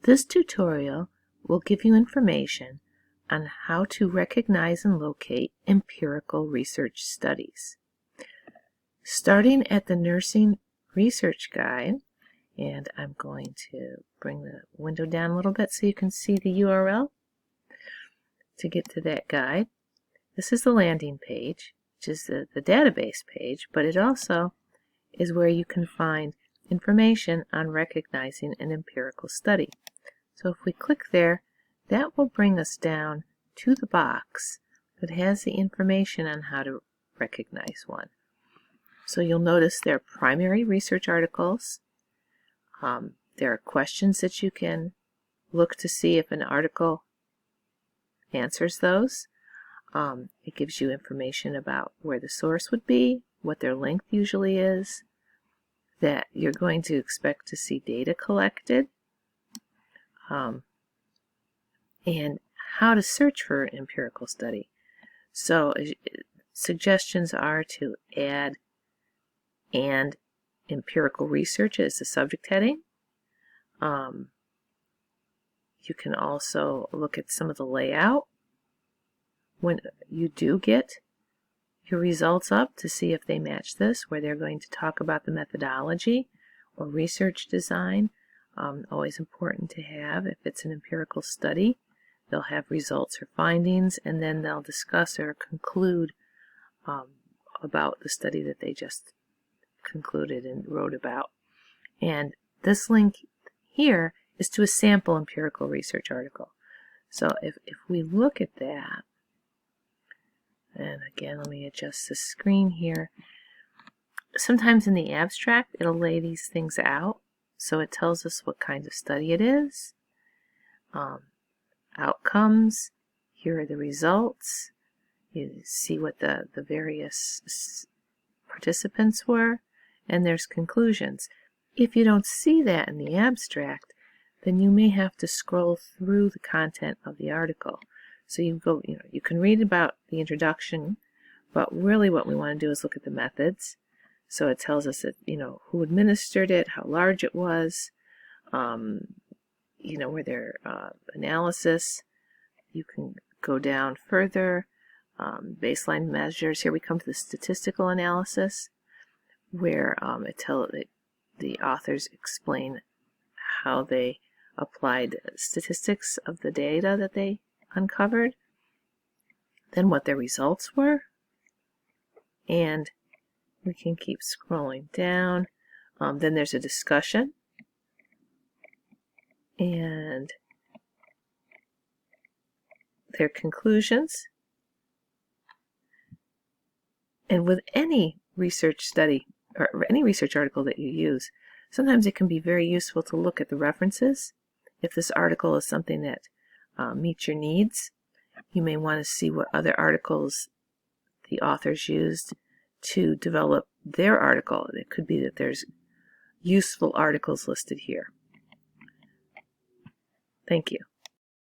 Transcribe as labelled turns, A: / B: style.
A: This tutorial will give you information on how to recognize and locate empirical research studies. Starting at the Nursing Research Guide, and I'm going to bring the window down a little bit so you can see the URL to get to that guide. This is the landing page, which is the database page, but it also is where you can find information on recognizing an empirical study. So if we click there, that will bring us down to the box that has the information on how to recognize one. So you'll notice there are primary research articles. There are questions that you can look to see if an article answers those. It gives you information about where the source would be, what their length usually is, that you're going to expect to see data collected, and how to search for an empirical study. So suggestions are to add "and empirical research" as the subject heading. You can also look at some of the layout when you do get your results up to see if they match this, where they're going to talk about the methodology or research design. Always important to have. If it's an empirical study, they'll have results or findings, and then they'll discuss or conclude about the study that they just concluded and wrote about. And this link here is to a sample empirical research article. So if we look at that, and again, let me adjust the screen here. Sometimes in the abstract, it'll lay these things out. So it tells us what kind of study it is, outcomes, here are the results, you see what the various participants were, and there's conclusions. If you don't see that in the abstract, then you may have to scroll through the content of the article. So you can read about the introduction, but really what we want to do is look at the methods. So it tells us that, who administered it, how large it was, where their analysis. You can go down further, baseline measures. Here we come to the statistical analysis, where the authors explain how they applied statistics of the data that they uncovered, then what their results were, and we can keep scrolling down. Then there's a discussion, and their conclusions. And with any research study or any research article that you use, sometimes it can be very useful to look at the references. If this article is something that meets your needs, you may want to see what other articles the authors used to develop their article. It could be that there's useful articles listed here. Thank you.